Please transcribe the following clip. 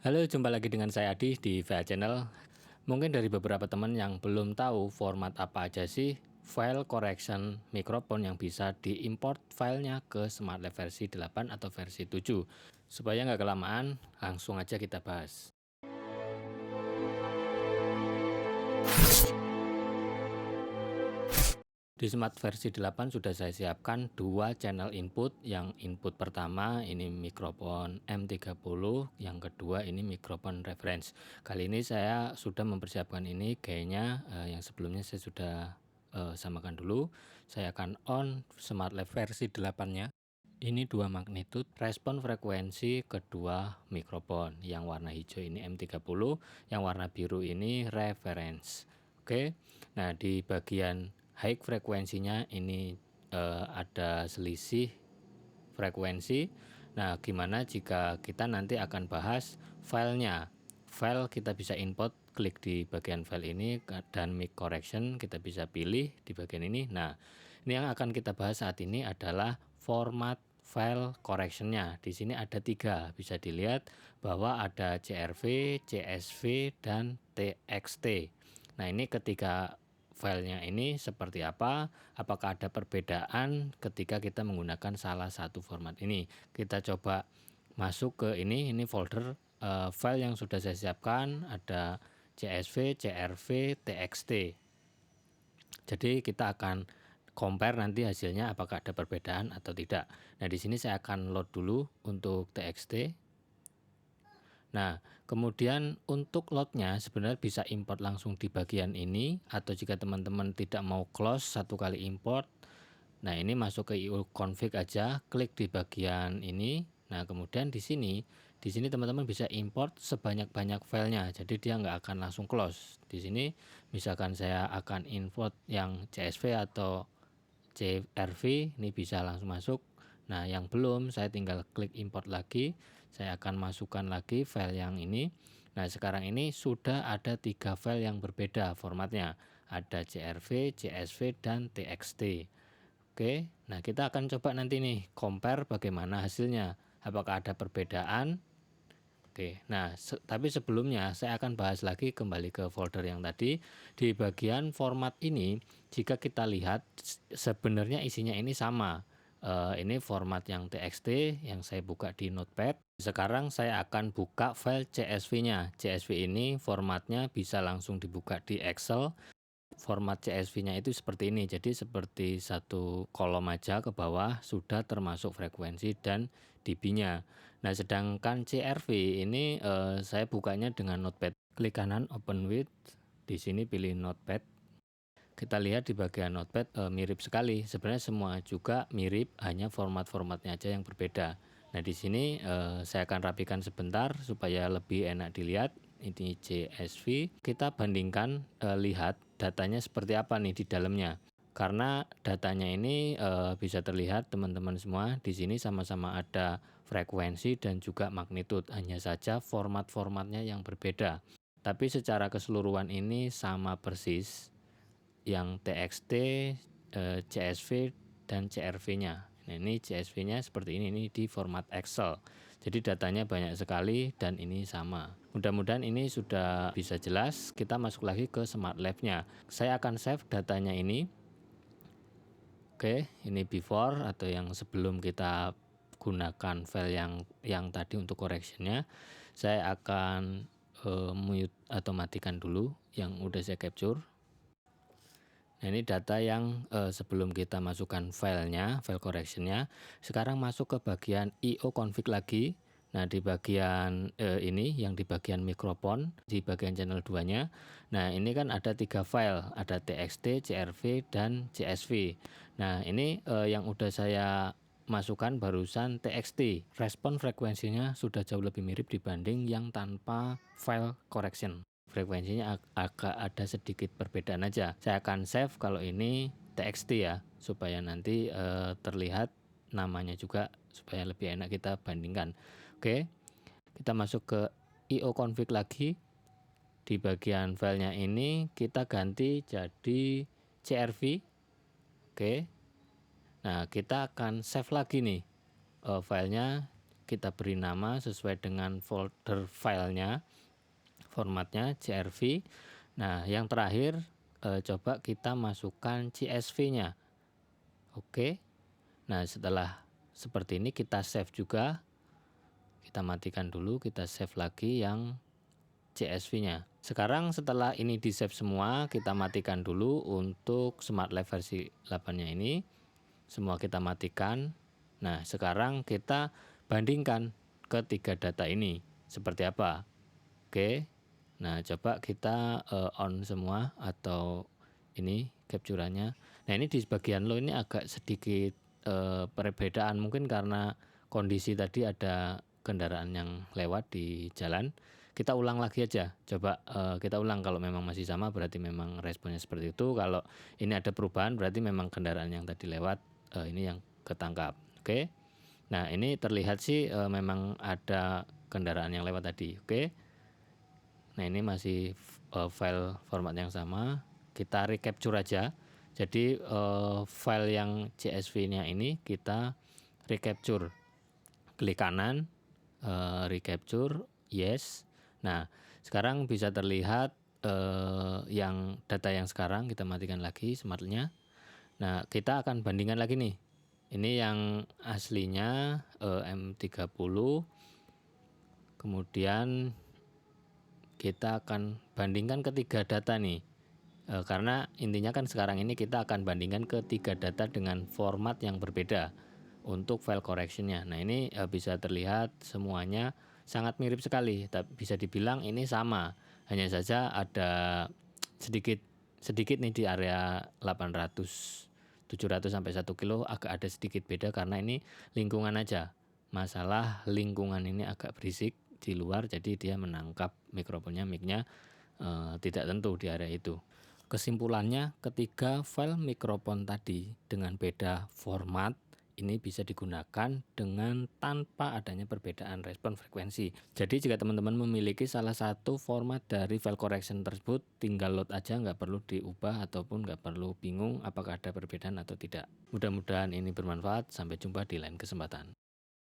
Halo, jumpa lagi dengan saya Adi di VA Channel. Mungkin dari beberapa teman yang belum tahu format apa aja sih file correction microphone yang bisa diimport filenya ke SmartLab versi 8 atau versi 7. Supaya nggak kelamaan, langsung aja kita bahas. Di Smart versi 8 sudah saya siapkan dua channel input. Yang input pertama ini mikrofon M30, yang kedua ini mikrofon reference. Kali ini saya sudah mempersiapkan ini kayaknya yang sebelumnya saya sudah samakan dulu. Saya akan on SmartLab versi 8-nya. Ini dua magnitude respon frekuensi kedua mikrofon. Yang warna hijau ini M30, yang warna biru ini reference. Oke. Nah, di bagian high frekuensinya ini ada selisih frekuensi. Nah, gimana jika kita nanti akan bahas filenya? File kita bisa import, klik di bagian file ini dan mic correction kita bisa pilih di bagian ini. Nah, ini yang akan kita bahas saat ini adalah format file correctionnya. Di sini ada 3, bisa dilihat bahwa ada CRV, CSV, dan TXT. Nah, ini ketiga filenya ini seperti apa, apakah ada perbedaan ketika kita menggunakan salah satu format ini. Kita coba masuk ke ini folder file yang sudah saya siapkan, ada CSV, CRV, TXT. Jadi kita akan compare nanti hasilnya apakah ada perbedaan atau tidak. Nah, di sini saya akan load dulu untuk TXT. Nah, kemudian untuk loadnya sebenarnya bisa import langsung di bagian ini, atau jika teman-teman tidak mau close satu kali import, nah ini masuk ke IO config aja, klik di bagian ini. Nah, kemudian di sini teman-teman bisa import sebanyak-banyak filenya, jadi dia nggak akan langsung close. Di sini misalkan saya akan import yang CSV atau CRV, ini bisa langsung masuk. Nah, yang belum saya tinggal klik import lagi, saya akan masukkan lagi file yang ini. Nah, sekarang ini sudah ada 3 file yang berbeda formatnya, ada CRV, CSV, dan TXT. Oke, nah kita akan coba nanti nih compare bagaimana hasilnya, apakah ada perbedaan. Oke, nah tapi sebelumnya saya akan bahas lagi kembali ke folder yang tadi. Di bagian format ini, jika kita lihat sebenarnya isinya ini sama. Ini format yang TXT yang saya buka di Notepad. Sekarang saya akan buka file CSV-nya. CSV ini formatnya bisa langsung dibuka di Excel. Format CSV-nya itu seperti ini, jadi seperti satu kolom aja ke bawah sudah termasuk frekuensi dan dB-nya. Nah, sedangkan CRV ini saya bukanya dengan Notepad. Klik kanan Open with, di sini pilih Notepad. Kita lihat di bagian Notepad mirip sekali. Sebenarnya semua juga mirip, hanya format-formatnya aja yang berbeda. Nah, di sini saya akan rapikan sebentar supaya lebih enak dilihat. Ini CSV. Kita bandingkan, lihat datanya seperti apa nih di dalamnya. Karena datanya ini bisa terlihat teman-teman semua di sini sama-sama ada frekuensi dan juga magnitude. Hanya saja format-formatnya yang berbeda. Tapi secara keseluruhan ini sama persis yang TXT, CSV, dan CRV-nya. Nah, ini CSV-nya seperti ini di format Excel. Jadi datanya banyak sekali dan ini sama. Mudah-mudahan ini sudah bisa jelas. Kita masuk lagi ke Smart Lab-nya. Saya akan save datanya ini. Oke, ini before atau yang sebelum kita gunakan file yang tadi untuk correction-nya. Saya akan mute atau matikan dulu yang udah saya capture. Nah, ini data yang sebelum kita masukkan filenya, file correction-nya. Sekarang masuk ke bagian IO config lagi. Nah, di bagian ini yang di bagian mikrofon, di bagian channel 2-nya. Nah, ini kan ada 3 file, ada TXT, CRV, dan CSV. Nah, ini yang udah saya masukkan barusan TXT. Respon frekuensinya sudah jauh lebih mirip dibanding yang tanpa file correction. Frekuensinya agak ada sedikit perbedaan aja. Saya akan save kalau ini TXT ya, supaya nanti terlihat namanya juga, supaya lebih enak kita bandingkan. Oke, kita masuk ke IO config lagi. Di bagian filenya ini kita ganti jadi CRV. Oke, nah kita akan save lagi nih filenya. kita beri nama sesuai dengan folder filenya, formatnya CRV. Nah, yang terakhir coba kita masukkan CSV-nya. Oke. Nah, setelah seperti ini kita save juga. Kita matikan dulu, kita save lagi yang CSV-nya. Sekarang setelah ini di save semua, kita matikan dulu untuk Smart Live versi 8-nya ini. Semua kita matikan. Nah, sekarang kita bandingkan ketiga data ini seperti apa. Oke. Nah, coba kita on semua atau ini capture-nya. Nah, ini di bagian low ini agak sedikit perbedaan, mungkin karena kondisi tadi ada kendaraan yang lewat di jalan. Kita ulang lagi aja. Coba kita ulang, kalau memang masih sama berarti memang responnya seperti itu. Kalau ini ada perubahan berarti memang kendaraan yang tadi lewat ini yang ketangkap. Oke. Nah, ini terlihat sih memang ada kendaraan yang lewat tadi. Oke. Nah, ini masih file format yang sama. Kita recapture aja. Jadi file yang CSV-nya ini kita recapture. Klik kanan, recapture, yes. Nah, sekarang bisa terlihat yang data yang sekarang. Kita matikan lagi Smart-nya. Nah, kita akan bandingkan lagi nih. Ini yang aslinya M30. Kemudian kita akan bandingkan ketiga data nih. Karena intinya kan sekarang ini kita akan bandingkan ketiga data dengan format yang berbeda untuk file correction-nya. Nah, ini bisa terlihat semuanya sangat mirip sekali. Bisa dibilang ini sama. Hanya saja ada sedikit nih di area 800, 700 sampai 1 kilo agak ada sedikit beda karena ini lingkungan aja. Masalah lingkungan ini agak berisik di luar, jadi dia menangkap mikrofonnya, mic-nya tidak tentu di area itu. Kesimpulannya, ketiga file mikrofon tadi dengan beda format ini bisa digunakan dengan tanpa adanya perbedaan respon frekuensi. Jadi jika teman-teman memiliki salah satu format dari file correction tersebut, tinggal load aja, nggak perlu diubah ataupun nggak perlu bingung apakah ada perbedaan atau tidak. Mudah-mudahan ini bermanfaat. Sampai jumpa di lain kesempatan.